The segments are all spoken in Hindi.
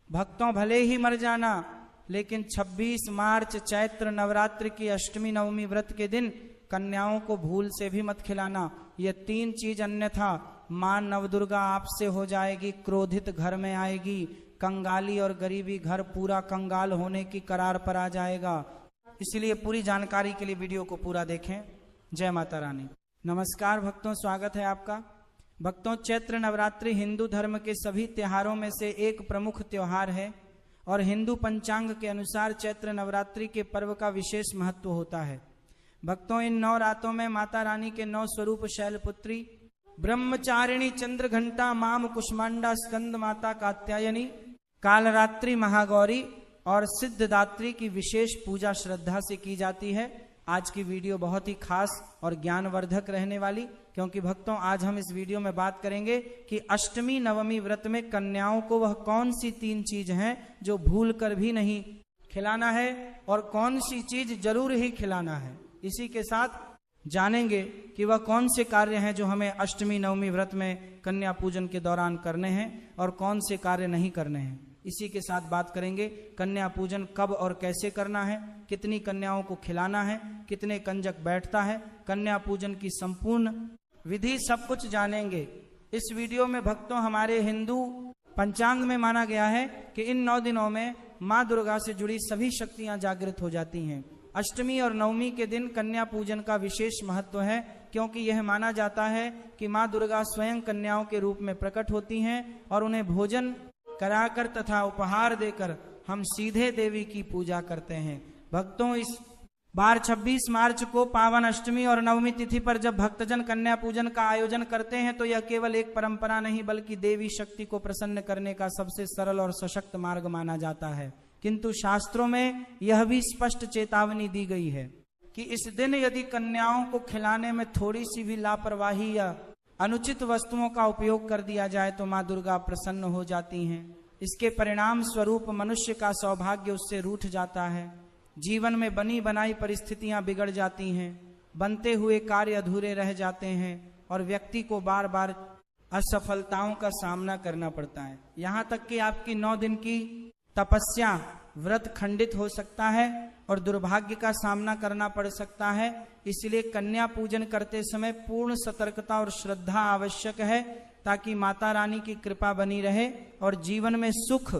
भक्तों भले ही मर जाना, लेकिन 26 मार्च चैत्र नवरात्रि की अष्टमी नवमी व्रत के दिन कन्याओं को भूल से भी मत खिलाना। ये 3 चीज अन्यथा मां नवदुर्गा आपसे हो जाएगी, क्रोधित घर में आएगी, कंगाली और गरीबी घर पूरा कंगाल होने की करार पर आ जाएगा। इसलिए पूरी जानकारी के लिए वीडियो को पूरा देखें। जय माता रानी। नमस्कार भक्तों, स्वागत है आपका। भक्तों, चैत्र नवरात्रि हिंदू धर्म के सभी त्योहारों में से एक प्रमुख त्योहार है और हिंदू पंचांग के अनुसार चैत्र नवरात्रि के पर्व का विशेष महत्व होता है। भक्तों, इन 9 रातों में माता रानी के 9 स्वरूप शैलपुत्री, ब्रह्मचारिणी, चंद्रघंटा, माम कुष्मांडा, स्कंद माता कात्यायनी, कालरात्रि, महागौरी और सिद्धदात्री की विशेष पूजा श्रद्धा से की जाती है। आज की वीडियो बहुत ही खास और ज्ञानवर्धक रहने वाली, क्योंकि भक्तों आज हम इस वीडियो में बात करेंगे कि अष्टमी नवमी व्रत में कन्याओं को वह कौन सी 3 चीज हैं जो भूल कर भी नहीं खिलाना है और कौन सी चीज जरूर ही खिलाना है। इसी के साथ जानेंगे कि वह कौन से कार्य हैं जो हमें अष्टमी नवमी व्रत में कन्या पूजन के दौरान करने हैं और कौन से कार्य नहीं करने हैं। इसी के साथ बात करेंगे कन्या पूजन कब और कैसे करना है, कितनी कन्याओं को खिलाना है, कितने कंजक बैठता है, कन्या पूजन की संपूर्ण विधि, सब कुछ जानेंगे इस वीडियो में। भक्तों, हमारे हिंदू पंचांग में माना गया है कि इन 9 दिनों में माँ दुर्गा से जुड़ी सभी शक्तियां जागृत हो जाती हैं। अष्टमी और नवमी के दिन कन्या पूजन का विशेष महत्व है, क्योंकि यह माना जाता है कि माँ दुर्गा स्वयं कन्याओं के रूप में प्रकट होती हैं और उन्हें भोजन कराकर तथा उपहार देकर हम सीधे देवी की पूजा करते हैं। भक्तों, इस बार 26 मार्च को पावन अष्टमी और नवमी तिथि पर जब भक्तजन कन्या पूजन का आयोजन करते हैं तो यह केवल एक परंपरा नहीं बल्कि देवी शक्ति को प्रसन्न करने का सबसे सरल और सशक्त मार्ग माना जाता है। किंतु शास्त्रों में यह भी स्पष्ट चेतावनी दी गई है कि इस दिन यदि कन्याओं को खिलाने में थोड़ी सी भी लापरवाही या अनुचित वस्तुओं का उपयोग कर दिया जाए तो माँ दुर्गा प्रसन्न हो जाती हैं। इसके परिणाम स्वरूप मनुष्य का सौभाग्य उससे रूठ जाता है, जीवन में बनी बनाई परिस्थितियां बिगड़ जाती हैं, बनते हुए कार्य अधूरे रह जाते हैं और व्यक्ति को बार बार असफलताओं का सामना करना पड़ता है। यहाँ तक कि आपकी 9 दिन की तपस्या, व्रत खंडित हो सकता है और दुर्भाग्य का सामना करना पड़ सकता है। इसलिए कन्या पूजन करते समय पूर्ण सतर्कता और श्रद्धा आवश्यक है, ताकि माता रानी की कृपा बनी रहे और जीवन में सुख,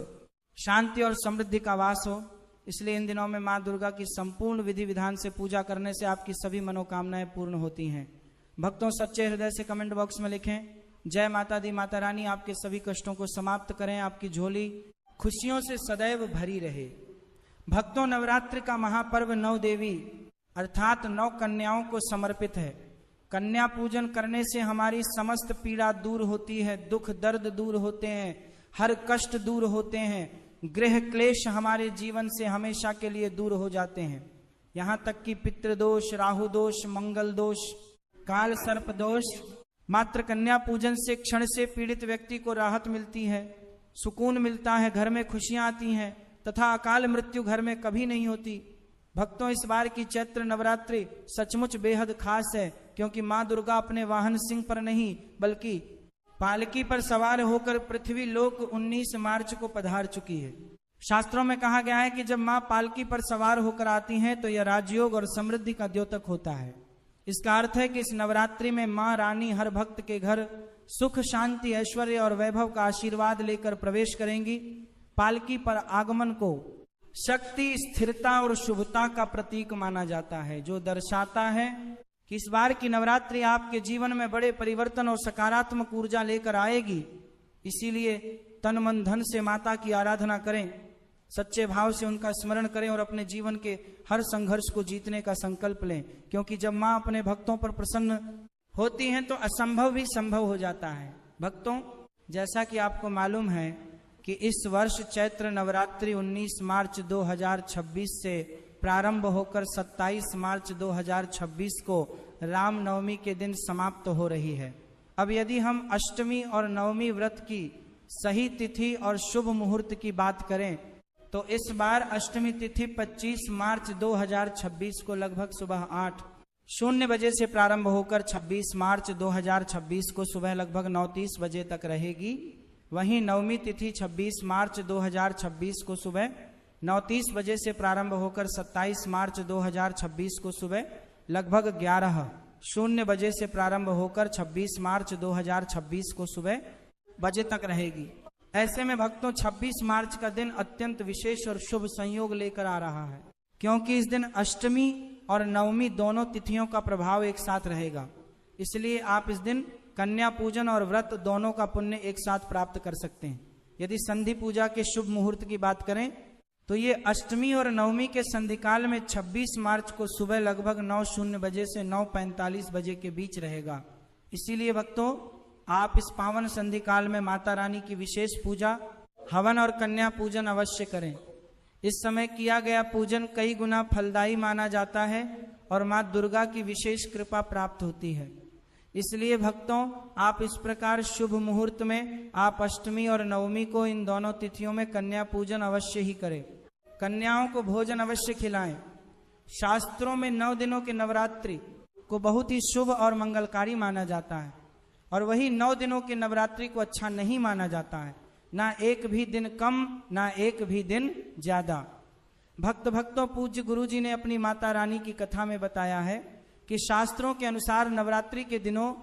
शांति और समृद्धि का वास हो। इसलिए इन दिनों में माँ दुर्गा की संपूर्ण विधि विधान से पूजा करने से आपकी सभी मनोकामनाएं पूर्ण होती हैं। भक्तों, सच्चे हृदय से कमेंट बॉक्स में लिखें, जय माता दी। माता रानी आपके सभी कष्टों को समाप्त करें, आपकी झोली खुशियों से सदैव भरी रहे। भक्तों, नवरात्रि का महापर्व 9 देवी अर्थात 9 कन्याओं को समर्पित है। कन्या पूजन करने से हमारी समस्त पीड़ा दूर होती है, दुख दर्द दूर होते हैं, हर कष्ट दूर होते हैं, गृह क्लेश हमारे जीवन से हमेशा के लिए दूर हो जाते हैं। यहाँ तक कि पितृदोष, राहु दोष, मंगल दोष, काल सर्प दोष, मात्र कन्या पूजन से क्षण से पीड़ित व्यक्ति को राहत मिलती है, सुकून मिलता है, घर में खुशियां आती हैं तथा अकाल मृत्यु घर में कभी नहीं होती। भक्तों, इस बार की चैत्र नवरात्रि सचमुच बेहद खास है, क्योंकि माँ दुर्गा अपने वाहन सिंह पर नहीं बल्कि पालकी पर सवार होकर पृथ्वी लोक 19 मार्च को पधार चुकी है। शास्त्रों में कहा गया है कि जब माँ पालकी पर सवार होकर आती हैं तो यह राजयोग और समृद्धि का द्योतक होता है। इसका अर्थ है कि इस नवरात्रि में माँ रानी हर भक्त के घर सुख, शांति, ऐश्वर्य और वैभव का आशीर्वाद लेकर प्रवेश करेंगी। पालकी पर आगमन को शक्ति, स्थिरता और शुभता का प्रतीक माना जाता है, जो दर्शाता है कि इस बार की नवरात्रि आपके जीवन में बड़े परिवर्तन और सकारात्मक ऊर्जा लेकर आएगी। इसीलिए तन मन धन से माता की आराधना करें, सच्चे भाव से उनका स्मरण करें और अपने जीवन के हर संघर्ष को जीतने का संकल्प लें, क्योंकि जब माँ अपने भक्तों पर प्रसन्न होती हैं तो असंभव भी संभव हो जाता है। भक्तों, जैसा कि आपको मालूम है कि इस वर्ष चैत्र नवरात्रि 19 मार्च 2026 से प्रारंभ होकर 27 मार्च 2026 को रामनवमी के दिन समाप्त हो रही है। अब यदि हम अष्टमी और नवमी व्रत की सही तिथि और शुभ मुहूर्त की बात करें तो इस बार अष्टमी तिथि 25 मार्च 2026 को लगभग सुबह 8:00 बजे से प्रारंभ होकर 26 मार्च 2026 को सुबह लगभग 9:30 बजे तक रहेगी। वहीं नवमी तिथि 26 मार्च 2026 को सुबह 9:30 बजे से प्रारंभ होकर 27 मार्च 2026 को सुबह लगभग 11:00 बजे से प्रारंभ होकर 26 मार्च 2026 को सुबह बजे तक रहेगी। ऐसे में भक्तों 26 मार्च का दिन अत्यंत विशेष और शुभ संयोग लेकर आ रहा है, क्योंकि इस दिन अष्टमी और नवमी दोनों तिथियों का प्रभाव एक साथ रहेगा। इसलिए आप इस दिन कन्या पूजन और व्रत दोनों का पुण्य एक साथ प्राप्त कर सकते हैं। यदि संधि पूजा के शुभ मुहूर्त की बात करें तो ये अष्टमी और नवमी के संधि काल में 26 मार्च को सुबह लगभग 9:00 बजे से 9:45 बजे के बीच रहेगा। इसीलिए भक्तों आप इस पावन संधि काल में माता रानी की विशेष पूजा, हवन और कन्या पूजन अवश्य करें। इस समय किया गया पूजन कई गुना फलदायी माना जाता है और माँ दुर्गा की विशेष कृपा प्राप्त होती है। इसलिए भक्तों आप इस प्रकार शुभ मुहूर्त में आप अष्टमी और नवमी को इन दोनों तिथियों में कन्या पूजन अवश्य ही करें। कन्याओं को भोजन अवश्य खिलाएं। शास्त्रों में 9 दिनों के नवरात्रि को बहुत ही शुभ और मंगलकारी माना जाता है, और वही 9 दिनों के नवरात्रि को अच्छा नहीं माना जाता है, ना एक भी दिन कम ना एक भी दिन ज्यादा। भक्तों पूज्य गुरुजी ने अपनी माता रानी की कथा में बताया है कि शास्त्रों के अनुसार नवरात्रि के दिनों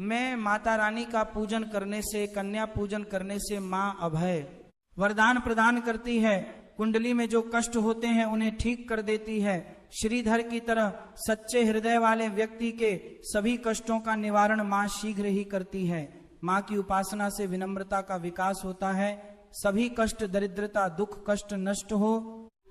में माता रानी का पूजन करने से, कन्या पूजन करने से माँ अभय वरदान प्रदान करती है। कुंडली में जो कष्ट होते हैं उन्हें ठीक कर देती है। श्रीधर की तरह सच्चे हृदय वाले व्यक्ति के सभी कष्टों का निवारण माँ शीघ्र ही करती है। माँ की उपासना से विनम्रता का विकास होता है। सभी कष्ट, दरिद्रता, दुख, कष्ट नष्ट हो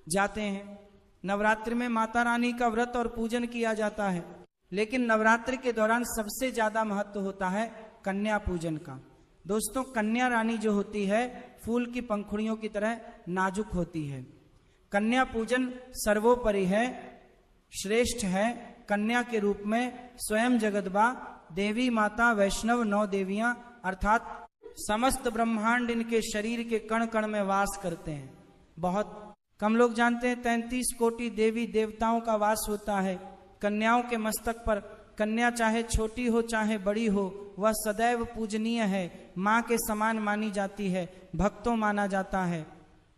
जाते हैं। नवरात्रि में माता रानी का व्रत और पूजन किया जाता है, लेकिन नवरात्रि के दौरान सबसे ज्यादा महत्व होता है कन्या पूजन का। दोस्तों कन्या रानी जो होती है फूल की पंखुड़ियों की तरह नाजुक होती है। कन्या पूजन सर्वोपरि है, श्रेष्ठ है। कन्या के रूप में स्वयं जगदम्बा देवी माता वैष्णव 9 देवियां अर्थात समस्त ब्रह्मांड इनके शरीर के कण कण में वास करते हैं। बहुत कम लोग जानते हैं 33 कोटि देवी देवताओं का वास होता है कन्याओं के मस्तक पर। कन्या चाहे छोटी हो चाहे बड़ी हो, वह सदैव पूजनीय है, माँ के समान मानी जाती है, भक्तों माना जाता है।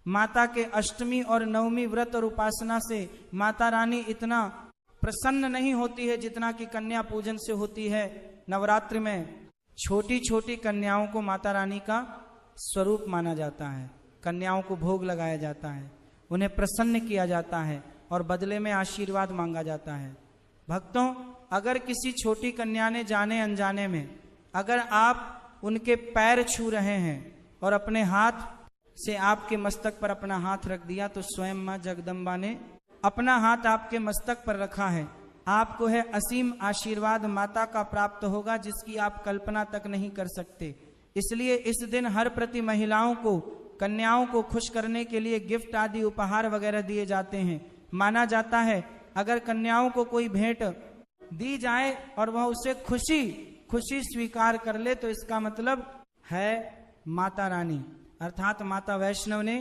माता के अष्टमी और नवमी व्रत और उपासना से माता रानी इतना प्रसन्न नहीं होती है जितना कि कन्या पूजन से होती है। नवरात्रि में छोटी छोटी कन्याओं को माता रानी का स्वरूप माना जाता है। कन्याओं को भोग लगाया जाता है, उन्हें प्रसन्न किया जाता है और बदले में आशीर्वाद मांगा जाता है। भक्तों अगर किसी छोटी कन्या ने जाने अनजाने में अगर आप उनके पैर छू रहे हैं और अपने हाथ से आपके मस्तक पर अपना हाथ रख दिया, तो स्वयं माँ जगदम्बा ने अपना हाथ आपके मस्तक पर रखा है। आपको है असीम आशीर्वाद माता का प्राप्त होगा जिसकी आप कल्पना तक नहीं कर सकते। इसलिए इस दिन हर प्रति महिलाओं को, कन्याओं को खुश करने के लिए गिफ्ट आदि उपहार वगैरह दिए जाते हैं। माना जाता है अगर कन्याओं को कोई भेंट दी जाए और वह उसे खुशी स्वीकार कर ले तो इसका मतलब है माता रानी अर्थात माता वैष्णव ने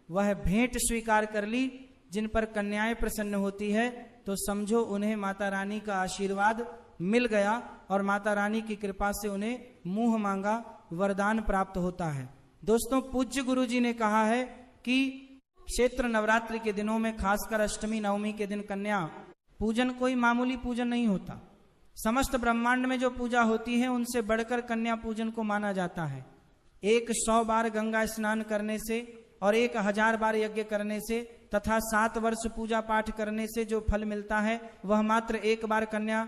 वह भेंट स्वीकार कर ली। जिन पर कन्याएं प्रसन्न होती है तो समझो उन्हें माता रानी का आशीर्वाद मिल गया और माता रानी की कृपा से उन्हें मुंह मांगा वरदान प्राप्त होता है। दोस्तों पूज्य गुरु जी ने कहा है कि क्षेत्र नवरात्रि के दिनों में खासकर अष्टमी नवमी के दिन कन्या पूजन कोई मामूली पूजन नहीं होता। समस्त ब्रह्मांड में जो पूजा होती है उनसे बढ़कर कन्या पूजन को माना जाता है। 100 बार गंगा स्नान करने से और 1000 बार यज्ञ करने से तथा 7 वर्ष पूजा पाठ करने से जो फल मिलता है वह मात्र 1 बार कन्या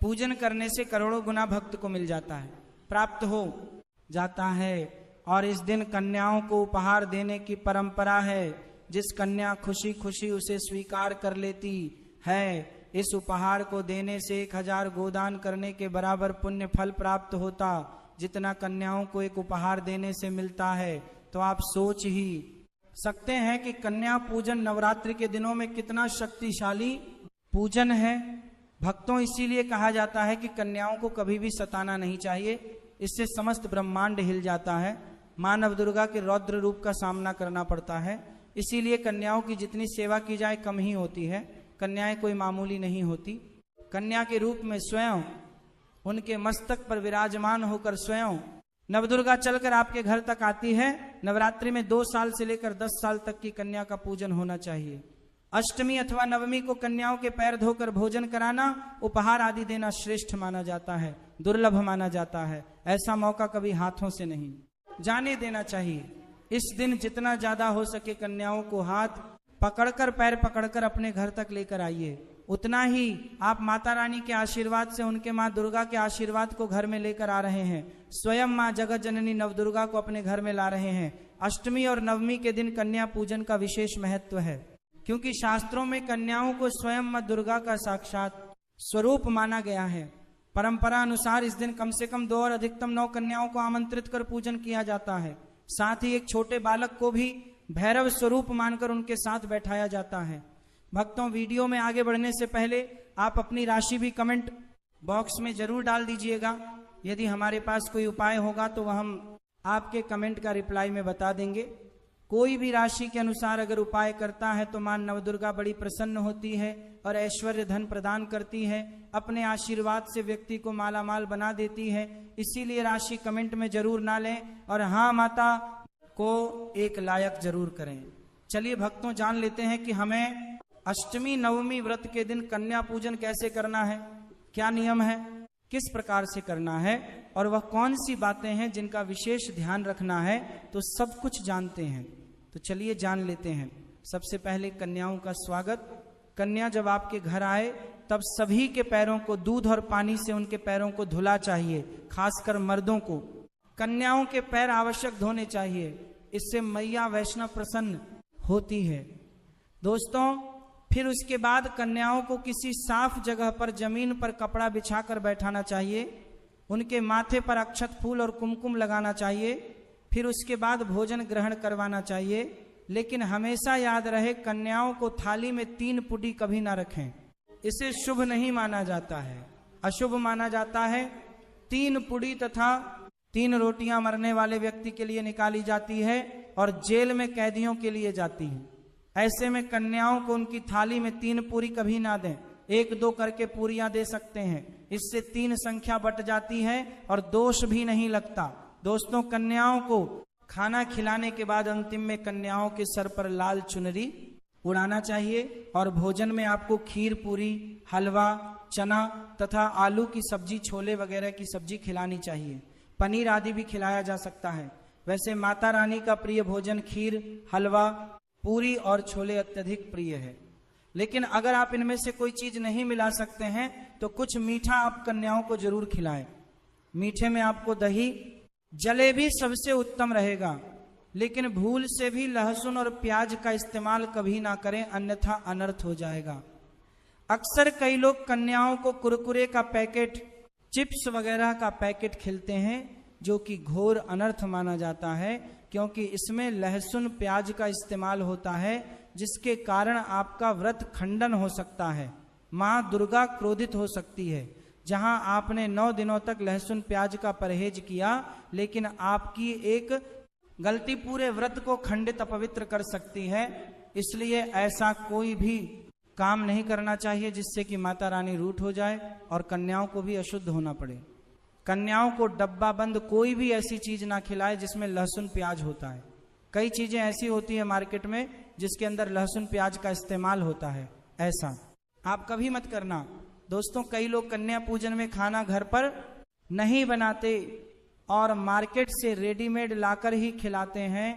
पूजन करने से करोड़ों गुना भक्त को मिल जाता है, प्राप्त हो जाता है। और इस दिन कन्याओं को उपहार देने की परंपरा है। जिस कन्या खुशी खुशी उसे स्वीकार कर लेती है, इस उपहार को देने से 1000 गोदान करने के बराबर पुण्य फल प्राप्त होता जितना कन्याओं को एक उपहार देने से मिलता है। तो आप सोच ही सकते हैं कि कन्या पूजन नवरात्रि के दिनों में कितना शक्तिशाली पूजन है। भक्तों इसीलिए कहा जाता है कि कन्याओं को कभी भी सताना नहीं चाहिए, इससे समस्त ब्रह्मांड हिल जाता है। माँ नव दुर्गा के रौद्र रूप का सामना करना पड़ता है। इसीलिए कन्याओं की जितनी सेवा की जाए कम ही होती है। कन्याएं कोई मामूली नहीं होती। कन्या के रूप में स्वयं उनके मस्तक पर विराजमान होकर स्वयं नवदुर्गा चलकर आपके घर तक आती है। नवरात्रि में 2 साल से लेकर 10 साल तक की कन्या का पूजन होना चाहिए। अष्टमी अथवा नवमी को कन्याओं के पैर धोकर भोजन कराना, उपहार आदि देना श्रेष्ठ माना जाता है, दुर्लभ माना जाता है। ऐसा मौका कभी हाथों से नहीं जाने देना चाहिए। इस दिन जितना ज्यादा हो सके कन्याओं को हाथ पकड़कर, पैर पकड़कर अपने घर तक लेकर आइए। उतना ही आप माता रानी के आशीर्वाद से, उनके माँ दुर्गा के आशीर्वाद को घर में लेकर आ रहे हैं। स्वयं माँ जगत जननी नवदुर्गा को अपने घर में ला रहे हैं। अष्टमी और नवमी के दिन कन्या पूजन का विशेष महत्व है, क्योंकि शास्त्रों में कन्याओं को स्वयं माँ दुर्गा का साक्षात स्वरूप माना गया है। परंपरा अनुसार इस दिन कम से कम 2 और अधिकतम 9 कन्याओं को आमंत्रित कर पूजन किया जाता है। साथ ही एक छोटे बालक को भी भैरव स्वरूप मानकर उनके साथ बैठाया जाता है। भक्तों, वीडियो में आगे बढ़ने से पहले आप अपनी राशि भी कमेंट बॉक्स में जरूर डाल दीजिएगा। यदि हमारे पास कोई उपाय होगा तो वह हम आपके कमेंट का रिप्लाई में बता देंगे। कोई भी राशि के अनुसार अगर उपाय करता है तो मां नवदुर्गा बड़ी प्रसन्न होती है और ऐश्वर्य धन प्रदान करती है। अपने आशीर्वाद से व्यक्ति को मालामाल बना देती है। इसीलिए राशि कमेंट में जरूर ना लें और हाँ माता को एक लायक जरूर करें। चलिए भक्तों, जान लेते हैं कि हमें अष्टमी नवमी व्रत के दिन कन्या पूजन कैसे करना है, क्या नियम है, किस प्रकार से करना है और वह कौन सी बातें हैं जिनका विशेष ध्यान रखना है, तो सब कुछ जानते हैं। तो चलिए जान लेते हैं। सबसे पहले कन्याओं का स्वागत। कन्या जब आपके घर आए तब सभी के पैरों को दूध और पानी से उनके पैरों को धुला चाहिए, खासकर मर्दों को कन्याओं के पैर आवश्यक धोने चाहिए। इससे मैया वैष्णव प्रसन्न होती है। दोस्तों, फिर उसके बाद कन्याओं को किसी साफ जगह पर जमीन पर कपड़ा बिछाकर बैठाना चाहिए। उनके माथे पर अक्षत फूल और कुमकुम लगाना चाहिए। फिर उसके बाद भोजन ग्रहण करवाना चाहिए। लेकिन हमेशा याद रहे, कन्याओं को थाली में 3 पुड़ी कभी ना रखें। इसे शुभ नहीं माना जाता है, अशुभ माना जाता है। 3 पुड़ी तथा 3 रोटियां मरने वाले व्यक्ति के लिए निकाली जाती है और जेल में कैदियों के लिए जाती है। ऐसे में कन्याओं को उनकी थाली में 3 पूरी कभी ना दें। 1-2 करके पूरियां दे सकते हैं। इससे 3 संख्या बट जाती है और दोष भी नहीं लगता। दोस्तों, कन्याओं को खाना खिलाने के बाद अंतिम में कन्याओं के सर पर लाल चुनरी उड़ाना चाहिए और भोजन में आपको खीर पूरी, हलवा, चना तथा आलू की सब्जी, छोले वगैरह की सब्जी खिलानी चाहिए। पनीर आदि भी खिलाया जा सकता है। वैसे माता रानी का प्रिय भोजन खीर, हलवा, पूरी और छोले अत्यधिक प्रिय है। लेकिन अगर आप इनमें से कोई चीज नहीं मिला सकते हैं तो कुछ मीठा आप कन्याओं को जरूर खिलाएं। मीठे में आपको दही, जलेबी सबसे उत्तम रहेगा। लेकिन भूल से भी लहसुन और प्याज का इस्तेमाल कभी ना करें, अन्यथा अनर्थ हो जाएगा। अक्सर कई लोग कन्याओं को कुरकुरे का पैकेट, चिप्स वगैरह का पैकेट खिलते हैं, जो कि घोर अनर्थ माना जाता है, क्योंकि इसमें लहसुन प्याज का इस्तेमाल होता है, जिसके कारण आपका व्रत खंडन हो सकता है। माँ दुर्गा क्रोधित हो सकती है। जहां आपने 9 दिनों तक लहसुन प्याज का परहेज किया, लेकिन आपकी एक गलती पूरे व्रत को खंडित अपवित्र कर सकती है। इसलिए ऐसा कोई भी काम नहीं करना चाहिए जिससे कि माता रानी रूठ हो जाए और कन्याओं को भी अशुद्ध होना पड़े। कन्याओं को डब्बा बंद कोई भी ऐसी चीज ना खिलाए जिसमें लहसुन प्याज होता है। कई चीजें ऐसी होती है मार्केट में जिसके अंदर लहसुन प्याज का इस्तेमाल होता है, ऐसा आप कभी मत करना। दोस्तों, कई लोग कन्या पूजन में खाना घर पर नहीं बनाते और मार्केट से रेडीमेड लाकर ही खिलाते हैं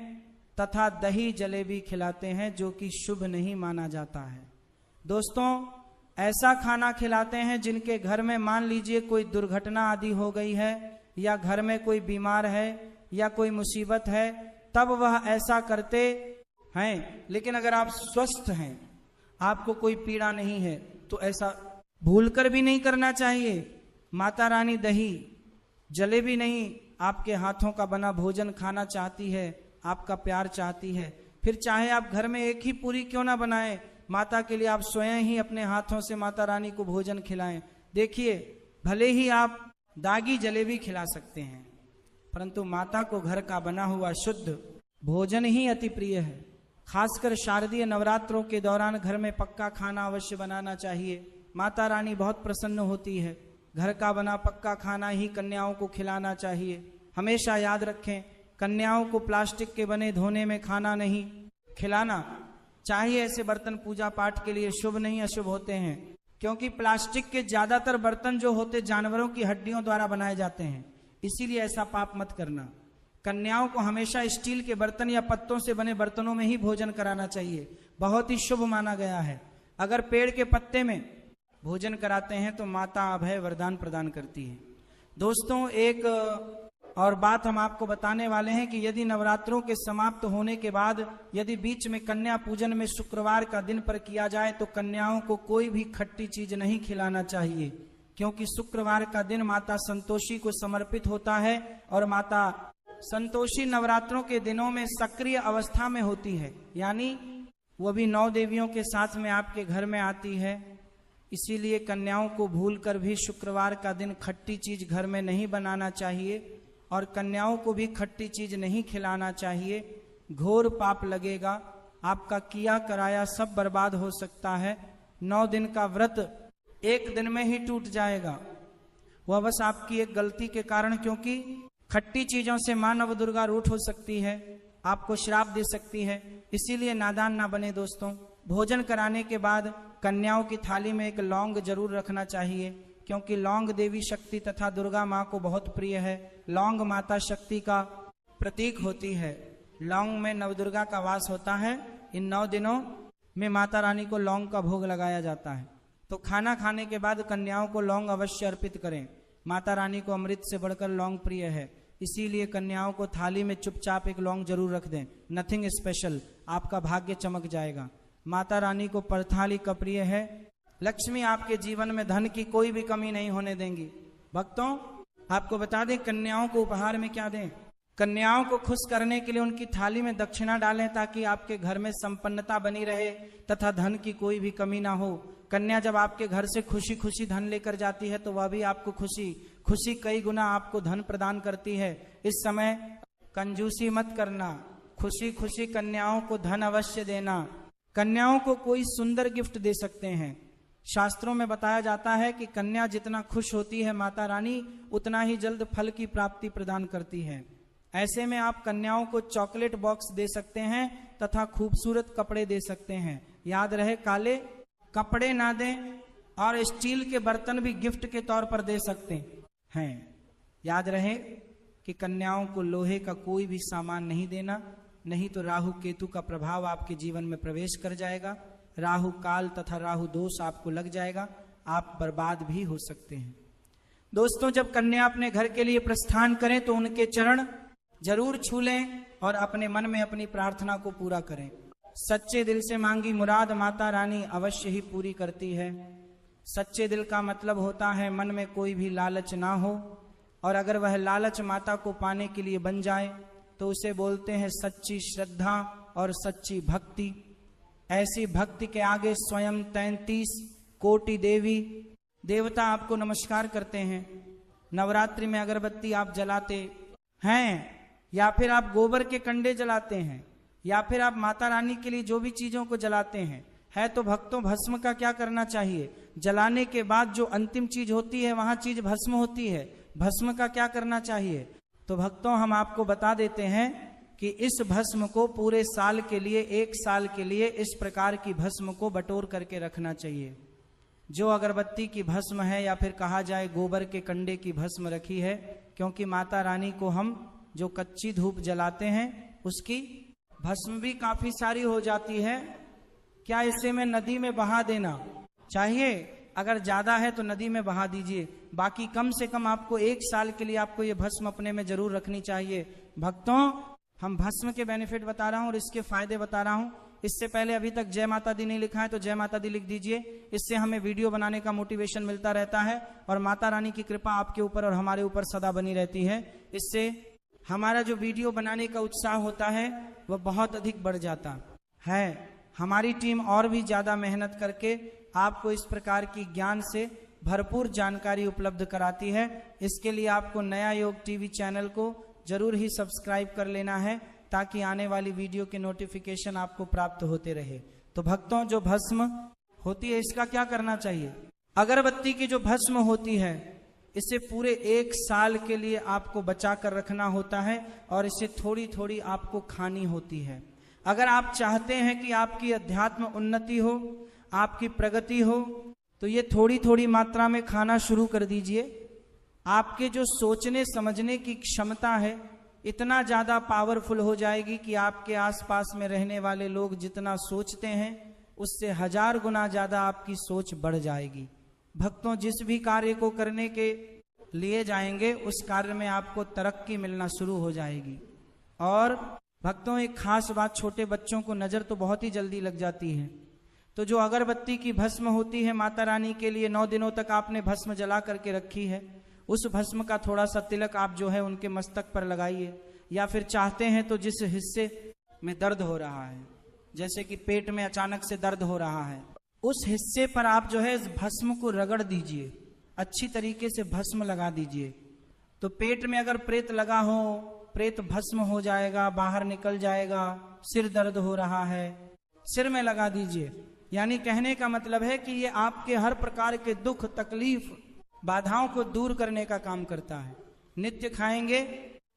तथा दही जलेबी खिलाते हैं, जो कि शुभ नहीं माना जाता है। दोस्तों, ऐसा खाना खिलाते हैं जिनके घर में मान लीजिए कोई दुर्घटना आदि हो गई है या घर में कोई बीमार है या कोई मुसीबत है, तब वह ऐसा करते हैं। लेकिन अगर आप स्वस्थ हैं, आपको कोई पीड़ा नहीं है, तो ऐसा भूलकर भी नहीं करना चाहिए। माता रानी दही जलेबी नहीं, आपके हाथों का बना भोजन खाना चाहती है, आपका प्यार चाहती है। फिर चाहे आप घर में एक ही पूरी क्यों ना बनाएं, माता के लिए आप स्वयं ही अपने हाथों से माता रानी को भोजन खिलाएं। देखिए, भले ही आप दागी जलेबी खिला सकते हैं, परंतु माता को घर का बना हुआ शुद्ध भोजन ही अति प्रिय है। खासकर शारदीय नवरात्रों के दौरान घर में पक्का खाना अवश्य बनाना चाहिए। माता रानी बहुत प्रसन्न होती है। घर का बना पक्का खाना ही कन्याओं को खिलाना चाहिए। हमेशा याद रखें, कन्याओं को प्लास्टिक के बने धोने में खाना नहीं खिलाना चाहिए। ऐसे बर्तन पूजा पाठ के लिए शुभ नहीं अशुभ होते हैं, क्योंकि प्लास्टिक के ज्यादातर बर्तन जो होते जानवरों की हड्डियों द्वारा बनाए जाते हैं, इसीलिए ऐसा पाप मत करना। कन्याओं को हमेशा स्टील के बर्तन या पत्तों से बने बर्तनों में ही भोजन कराना चाहिए, बहुत ही शुभ माना गया है। अगर पेड़ के पत्ते में भोजन कराते हैं तो माता अभय वरदान प्रदान करती है। दोस्तों, एक और बात हम आपको बताने वाले हैं कि यदि नवरात्रों के समाप्त होने के बाद यदि बीच में कन्या पूजन में शुक्रवार का दिन पर किया जाए तो कन्याओं को कोई भी खट्टी चीज नहीं खिलाना चाहिए, क्योंकि शुक्रवार का दिन माता संतोषी को समर्पित होता है और माता संतोषी नवरात्रों के दिनों में सक्रिय अवस्था में होती है, यानी वो भी 9 देवियों के साथ में आपके घर में आती है। इसीलिए कन्याओं को भूलकर भी शुक्रवार का दिन खट्टी चीज घर में नहीं बनाना चाहिए और कन्याओं को भी खट्टी चीज नहीं खिलाना चाहिए। घोर पाप लगेगा, आपका किया कराया सब बर्बाद हो सकता है। 9 दिन का व्रत एक दिन में ही टूट जाएगा, वह बस आपकी एक गलती के कारण, क्योंकि खट्टी चीजों से मां नव दुर्गा रूठ हो सकती है, आपको श्राप दे सकती है। इसीलिए नादान ना बने दोस्तों। भोजन कराने के बाद कन्याओं की थाली में एक लौंग जरूर रखना चाहिए, क्योंकि लौंग देवी शक्ति तथा दुर्गा माँ को बहुत प्रिय है। लौंग माता शक्ति का प्रतीक होती है। लौंग में नवदुर्गा का वास होता है। इन 9 दिनों में माता रानी को लौंग का भोग लगाया जाता है। तो खाना खाने के बाद कन्याओं को लौंग अवश्य अर्पित करें। माता रानी को अमृत से बढ़कर लौंग प्रिय है, इसीलिए कन्याओं को थाली में चुपचाप एक लौंग जरूर रख दें। नथिंग स्पेशल, आपका भाग्य चमक जाएगा। माता रानी को परथाली का प्रिय है। लक्ष्मी आपके जीवन में धन की कोई भी कमी नहीं होने देंगी। भक्तों, आपको बता दें कन्याओं को उपहार में क्या दें। कन्याओं को खुश करने के लिए उनकी थाली में दक्षिणा डालें, ताकि आपके घर में संपन्नता बनी रहे तथा धन की कोई भी कमी ना हो। कन्या जब आपके घर से खुशी खुशी धन लेकर जाती है तो वह भी आपको खुशी कई गुना आपको धन प्रदान करती है। इस समय कंजूसी मत करना, खुशी खुशी कन्याओं को धन अवश्य देना। कन्याओं को कोई सुंदर गिफ्ट दे सकते हैं। शास्त्रों में बताया जाता है कि कन्या जितना खुश होती है माता रानी उतना ही जल्द फल की प्राप्ति प्रदान करती है। ऐसे में आप कन्याओं को चॉकलेट बॉक्स दे सकते हैं तथा खूबसूरत कपड़े दे सकते हैं। याद रहे, काले कपड़े ना दें और स्टील के बर्तन भी गिफ्ट के तौर पर दे सकते हैं। याद रहे कि कन्याओं को लोहे का कोई भी सामान नहीं देना, नहीं तो राहु केतु का प्रभाव आपके जीवन में प्रवेश कर जाएगा। राहु काल तथा राहु दोष आपको लग जाएगा, आप बर्बाद भी हो सकते हैं। दोस्तों, जब कन्या अपने घर के लिए प्रस्थान करें तो उनके चरण जरूर छू लें और अपने मन में अपनी प्रार्थना को पूरा करें। सच्चे दिल से मांगी मुराद माता रानी अवश्य ही पूरी करती है। सच्चे दिल का मतलब होता है मन में कोई भी लालच ना हो, और अगर वह लालच माता को पाने के लिए बन जाए तो उसे बोलते हैं सच्ची श्रद्धा और सच्ची भक्ति। ऐसी भक्ति के आगे स्वयं 33 कोटि देवी देवता आपको नमस्कार करते हैं। नवरात्रि में अगरबत्ती आप जलाते हैं, या फिर आप गोबर के कंडे जलाते हैं, या फिर आप माता रानी के लिए जो भी चीजों को जलाते हैं, है तो भक्तों भस्म का क्या करना चाहिए। जलाने के बाद जो अंतिम चीज होती है वहां चीज भस्म होती है। भस्म का क्या करना चाहिए, तो भक्तों हम आपको बता देते हैं कि इस भस्म को पूरे साल के लिए, 1 साल के लिए इस प्रकार की भस्म को बटोर करके रखना चाहिए। जो अगरबत्ती की भस्म है या फिर कहा जाए गोबर के कंडे की भस्म रखी है, क्योंकि माता रानी को हम जो कच्ची धूप जलाते हैं उसकी भस्म भी काफी सारी हो जाती है। क्या इसे में नदी में बहा देना चाहिए? अगर ज्यादा है तो नदी में बहा दीजिए, बाकी कम से कम आपको 1 साल के लिए आपको ये भस्म अपने में जरूर रखनी चाहिए। भक्तों, हम भस्म के बेनिफिट बता रहा हूं और इसके फायदे बता रहा हूं। इससे पहले अभी तक जय माता दी नहीं लिखा है तो जय माता दी लिख दीजिए। इससे हमें वीडियो बनाने का मोटिवेशन मिलता रहता है और माता रानी की कृपा आपके ऊपर और हमारे ऊपर सदा बनी रहती है। इससे हमारा जो वीडियो बनाने का उत्साह होता है वह बहुत अधिक बढ़ जाता है। हमारी टीम और भी ज्यादा मेहनत करके आपको इस प्रकार की ज्ञान से भरपूर जानकारी उपलब्ध कराती है। इसके लिए आपको नया योग टीवी चैनल को जरूर ही सब्सक्राइब कर लेना है, ताकि आने वाली वीडियो के नोटिफिकेशन आपको प्राप्त होते रहे। तो भक्तों, जो भस्म होती है इसका क्या करना चाहिए। अगरबत्ती की जो भस्म होती है इसे पूरे 1 साल के लिए आपको बचा कर रखना होता है और इसे थोड़ी थोड़ी आपको खानी होती है। अगर आप चाहते हैं कि आपकी अध्यात्म उन्नति हो, आपकी प्रगति हो, तो ये थोड़ी थोड़ी मात्रा में खाना शुरू कर दीजिए। आपके जो सोचने समझने की क्षमता है इतना ज़्यादा पावरफुल हो जाएगी कि आपके आसपास में रहने वाले लोग जितना सोचते हैं उससे 1000 गुना ज़्यादा आपकी सोच बढ़ जाएगी। भक्तों, जिस भी कार्य को करने के लिए जाएंगे उस कार्य में आपको तरक्की मिलना शुरू हो जाएगी। और भक्तों, एक खास बात, छोटे बच्चों को नज़र तो बहुत ही जल्दी लग जाती है, तो जो अगरबत्ती की भस्म होती है माता रानी के लिए 9 दिनों तक आपने भस्म जला करके रखी है, उस भस्म का थोड़ा सा तिलक आप जो है उनके मस्तक पर लगाइए। या फिर चाहते हैं तो जिस हिस्से में दर्द हो रहा है, जैसे कि पेट में अचानक से दर्द हो रहा है, उस हिस्से पर आप जो है इस भस्म को रगड़ दीजिए, अच्छी तरीके से भस्म लगा दीजिए। तो पेट में अगर प्रेत लगा हो, प्रेत भस्म हो जाएगा, बाहर निकल जाएगा। सिर दर्द हो रहा है, सिर में लगा दीजिए। यानी कहने का मतलब है कि ये आपके हर प्रकार के दुख, तकलीफ, बाधाओं को दूर करने का काम करता है। नित्य खाएंगे,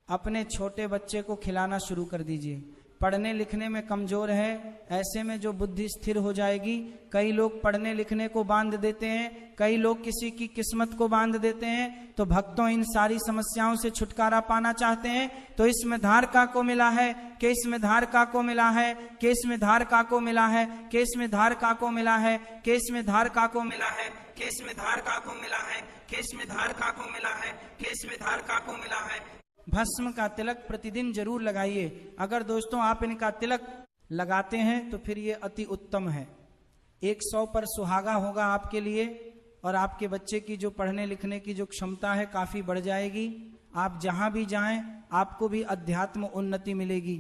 अपने छोटे बच्चे को खिलाना शुरू कर दीजिए। पढ़ने लिखने में कमजोर है, ऐसे में जो बुद्धि स्थिर हो जाएगी। कई लोग पढ़ने लिखने को बांध देते हैं, कई लोग किसी की किस्मत को बांध देते हैं। तो भक्तों, इन सारी समस्याओं से छुटकारा पाना चाहते हैं तो इसमें धारका को मिला है, केस में धारका को मिला है, केस में धारका को मिला है, केस में धारका को मिला है, केस में धारका को मिला है, केस में धारका को मिला है, केस में धारका को मिला है, केस में धारका को मिला है। भस्म का तिलक प्रतिदिन जरूर लगाइए। अगर दोस्तों आप इनका तिलक लगाते हैं तो फिर ये अति उत्तम है। 100 पर सुहागा होगा आपके लिए और आपके बच्चे की जो पढ़ने लिखने की जो क्षमता है काफी बढ़ जाएगी। आप जहां भी जाएं आपको भी अध्यात्म उन्नति मिलेगी।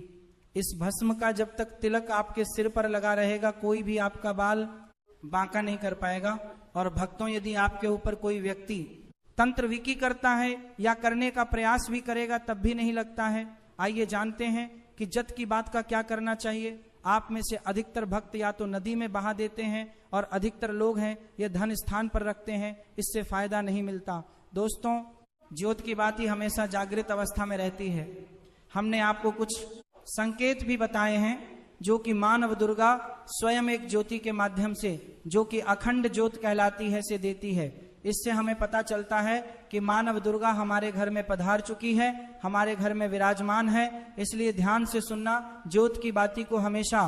इस भस्म का जब तक तिलक आपके सिर पर लगा रहेगा कोई भी आपका बाल बांका नहीं कर पाएगा। और भक्तों, यदि आपके ऊपर कोई व्यक्ति तंत्र विकी करता है या करने का प्रयास भी करेगा तब भी नहीं लगता है, आइए जानते हैं कि जत की बात का क्या करना चाहिए। आप में से अधिकतर भक्त या तो नदी में बहा देते हैं और अधिकतर लोग हैं ये धन स्थान पर रखते हैं, इससे फायदा नहीं मिलता। दोस्तों, ज्योत की बात ही हमेशा जागृत अवस्था में रहती है। हमने आपको कुछ संकेत भी बताए हैं जो कि मानव दुर्गा स्वयं एक ज्योति के माध्यम से, जो कि अखंड ज्योत कहलाती है, से देती है। इससे हमें पता चलता है कि मानव दुर्गा हमारे घर में पधार चुकी है, हमारे घर में विराजमान है। इसलिए ध्यान से सुनना, ज्योत की बाती को हमेशा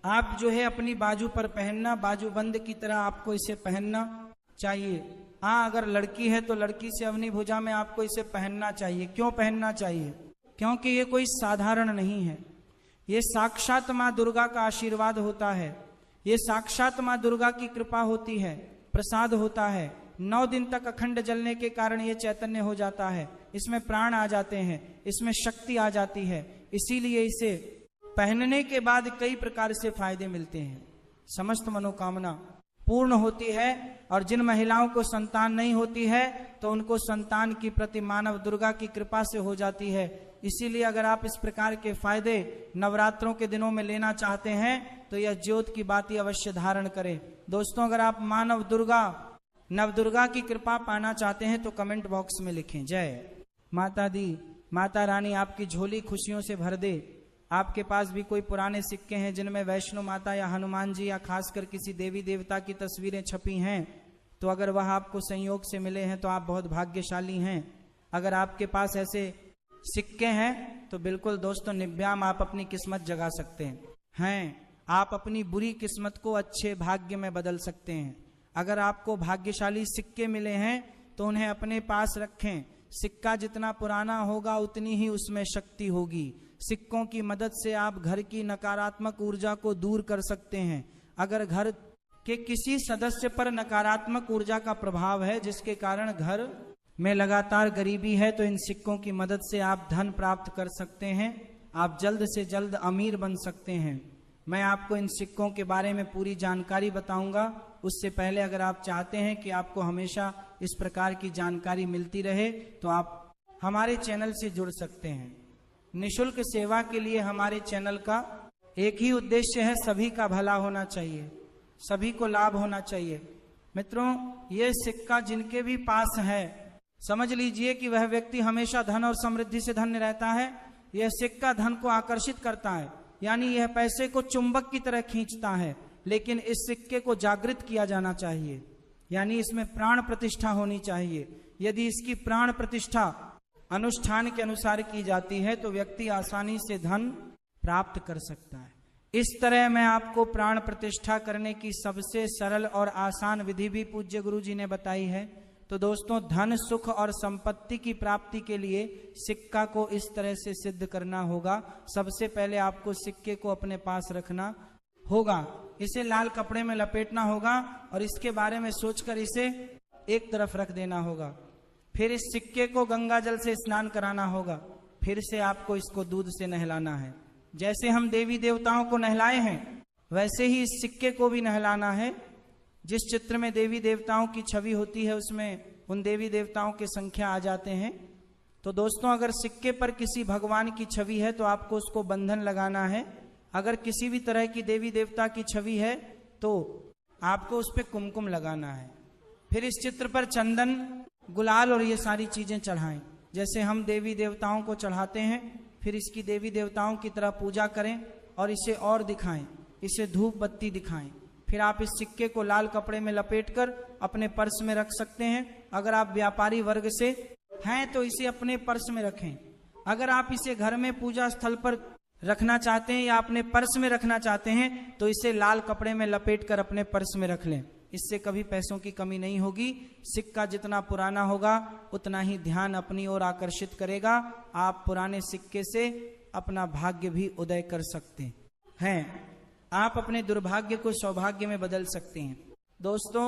आप जो है अपनी बाजू पर पहनना, बाजूबंद की तरह आपको इसे पहनना चाहिए। हाँ, अगर लड़की है तो लड़की से अवनी भुजा में आपको इसे पहनना चाहिए। क्यों पहनना चाहिए? क्योंकि ये कोई साधारण नहीं है, ये साक्षात माँ दुर्गा का आशीर्वाद होता है, ये साक्षात माँ दुर्गा की कृपा होती है, प्रसाद होता है। 9 दिन तक अखंड जलने के कारण ये चैतन्य हो जाता है, इसमें प्राण आ जाते हैं, इसमें शक्ति आ जाती है। इसीलिए इसे पहनने के बाद कई प्रकार से फायदे मिलते हैं। समस्त मनोकामना पूर्ण होती है और जिन महिलाओं को संतान नहीं होती है तो उनको संतान की प्रति मानव दुर्गा की कृपा से हो जाती है। इसीलिए अगर आप इस प्रकार के फायदे नवरात्रों के दिनों में लेना चाहते हैं तो यह ज्योत की बाती अवश्य धारण करें। दोस्तों, अगर आप मानव दुर्गा नवदुर्गा की कृपा पाना चाहते हैं तो कमेंट बॉक्स में लिखें जय माता दी। माता रानी आपकी झोली खुशियों से भर दे। आपके पास भी कोई पुराने सिक्के हैं जिनमें वैष्णो माता या हनुमान जी या खासकर किसी देवी देवता की तस्वीरें छपी हैं, तो अगर वह आपको संयोग से मिले हैं तो आप बहुत भाग्यशाली हैं। अगर आपके पास ऐसे सिक्के हैं तो बिल्कुल दोस्तों निव्याम आप अपनी किस्मत जगा सकते हैं। आप अपनी बुरी किस्मत को अच्छे भाग्य में बदल सकते हैं। अगर आपको भाग्यशाली सिक्के मिले हैं तो उन्हें अपने पास रखें। सिक्का जितना पुराना होगा उतनी ही उसमें शक्ति होगी। सिक्कों की मदद से आप घर की नकारात्मक ऊर्जा को दूर कर सकते हैं। अगर घर के किसी सदस्य पर नकारात्मक ऊर्जा का प्रभाव है जिसके कारण घर में लगातार गरीबी है तो इन सिक्कों की मदद से आप धन प्राप्त कर सकते हैं। आप जल्द से जल्द अमीर बन सकते हैं। मैं आपको इन सिक्कों के बारे में पूरी जानकारी बताऊंगा। उससे पहले अगर आप चाहते हैं कि आपको हमेशा इस प्रकार की जानकारी मिलती रहे तो आप हमारे चैनल से जुड़ सकते हैं। निशुल्क सेवा के लिए हमारे चैनल का एक ही उद्देश्य है, सभी का भला होना चाहिए, सभी को लाभ होना चाहिए। मित्रों, ये सिक्का जिनके भी पास है समझ लीजिए कि वह व्यक्ति हमेशा धन और समृद्धि से धन्य रहता है। यह सिक्का धन को आकर्षित करता है, यानी यह पैसे को चुंबक की तरह खींचता है। लेकिन इस सिक्के को जागृत किया जाना चाहिए, यानी इसमें प्राण प्रतिष्ठा होनी चाहिए। यदि इसकी प्राण प्रतिष्ठा अनुष्ठान के अनुसार की जाती है तो व्यक्ति आसानी से धन प्राप्त कर सकता है। इस तरह मैं आपको प्राण प्रतिष्ठा करने की सबसे सरल और आसान विधि भी पूज्य गुरु जी ने बताई है। तो दोस्तों, धन, सुख और संपत्ति की प्राप्ति के लिए सिक्का को इस तरह से सिद्ध करना होगा। सबसे पहले आपको सिक्के को अपने पास रखना होगा, इसे लाल कपड़े में लपेटना होगा और इसके बारे में सोचकर इसे एक तरफ रख देना होगा। फिर इस सिक्के को गंगा जल से स्नान कराना होगा। फिर से आपको इसको दूध से नहलाना है। जैसे हम देवी देवताओं को नहलाए हैं वैसे ही इस सिक्के को भी नहलाना है। जिस चित्र में देवी देवताओं की छवि होती है उसमें उन देवी देवताओं की संख्या आ जाते हैं। तो दोस्तों, अगर सिक्के पर किसी भगवान की छवि है तो आपको उसको बंधन लगाना है। अगर किसी भी तरह की देवी देवता की छवि है तो आपको उस पर कुमकुम लगाना है। फिर इस चित्र पर चंदन, गुलाल और ये सारी चीजें चढ़ाएं, जैसे हम देवी देवताओं को चढ़ाते हैं। फिर इसकी देवी देवताओं की तरह पूजा करें और इसे और दिखाएं, इसे धूप बत्ती दिखाएं। फिर आप इस सिक्के को लाल कपड़े में लपेटकर अपने पर्स में रख सकते हैं। अगर आप व्यापारी वर्ग से हैं तो इसे अपने पर्स में रखें। अगर आप इसे घर में पूजा स्थल पर रखना चाहते हैं या अपने पर्स में रखना चाहते हैं तो इसे लाल कपड़े में लपेटकर अपने पर्स में रख लें। इससे कभी पैसों की कमी नहीं होगी। सिक्का जितना पुराना होगा उतना ही ध्यान अपनी ओर आकर्षित करेगा। आप पुराने सिक्के से अपना भाग्य भी उदय कर सकते हैं। आप अपने दुर्भाग्य को सौभाग्य में बदल सकते हैं। दोस्तों,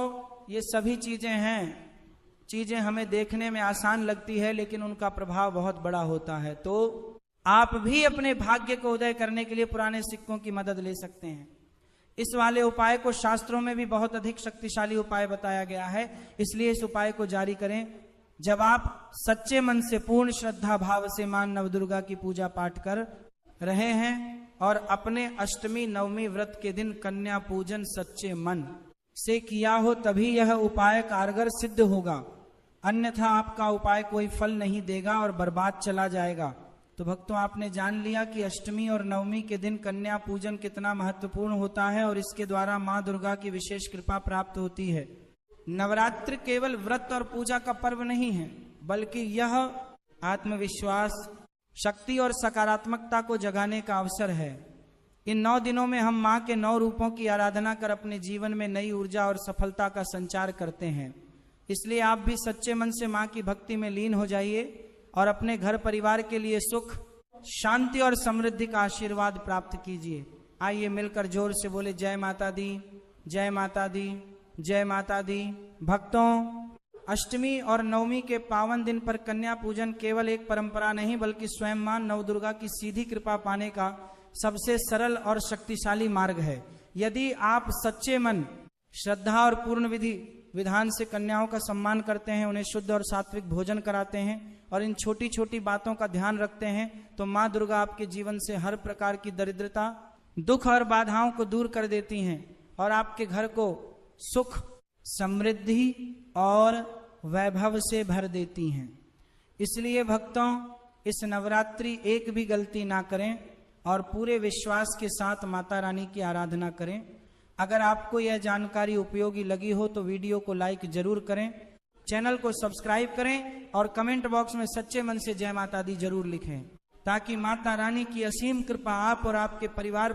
ये सभी चीजें हैं, चीजें हमें देखने में आसान लगती है लेकिन उनका प्रभाव बहुत बड़ा होता है। तो आप भी अपने भाग्य को उदय करने के लिए पुराने सिक्कों की मदद ले सकते हैं। इस वाले उपाय को शास्त्रों में भी बहुत अधिक शक्तिशाली उपाय बताया गया है, इसलिए इस उपाय को जारी करें। जब आप सच्चे मन से पूर्ण श्रद्धा भाव से मां नवदुर्गा की पूजा पाठ कर रहे हैं और अपने अष्टमी नवमी व्रत के दिन कन्या पूजन सच्चे मन से किया हो तभी यह उपाय कारगर सिद्ध होगा, अन्यथा आपका उपाय कोई फल नहीं देगा और बर्बाद चला जाएगा। तो भक्तों, आपने जान लिया कि अष्टमी और नवमी के दिन कन्या पूजन कितना महत्वपूर्ण होता है और इसके द्वारा मां दुर्गा की विशेष कृपा प्राप्त होती है। नवरात्र केवल व्रत और पूजा का पर्व नहीं है, बल्कि यह आत्मविश्वास, शक्ति और सकारात्मकता को जगाने का अवसर है। इन 9 दिनों में हम मां के 9 रूपों की आराधना कर अपने जीवन में नई ऊर्जा और सफलता का संचार करते हैं। इसलिए आप भी सच्चे मन से मां की भक्ति में लीन हो जाइए और अपने घर परिवार के लिए सुख, शांति और समृद्धि का आशीर्वाद प्राप्त कीजिए। आइए मिलकर जोर से बोले जय माता दी, जय माता दी, जय माता दी। भक्तों, अष्टमी और नवमी के पावन दिन पर कन्या पूजन केवल एक परंपरा नहीं बल्कि स्वयं मां नवदुर्गा की सीधी कृपा पाने का सबसे सरल और शक्तिशाली मार्ग है। यदि आप सच्चे मन, श्रद्धा और पूर्ण विधि विधान से कन्याओं का सम्मान करते हैं, उन्हें शुद्ध और सात्विक भोजन कराते हैं और इन छोटी छोटी बातों का ध्यान रखते हैं तो मां दुर्गा आपके जीवन से हर प्रकार की दरिद्रता, दुख और बाधाओं को दूर कर देती हैं और आपके घर को सुख, समृद्धि और वैभव से भर देती हैं। इसलिए भक्तों, इस नवरात्रि एक भी गलती ना करें और पूरे विश्वास के साथ माता रानी की आराधना करें। अगर आपको यह जानकारी उपयोगी लगी हो तो वीडियो को लाइक जरूर करें, चैनल को सब्सक्राइब करें और कमेंट बॉक्स में सच्चे मन से जय माता दी जरूर लिखें, ताकि माता रानी की असीम कृपा आप और आपके परिवार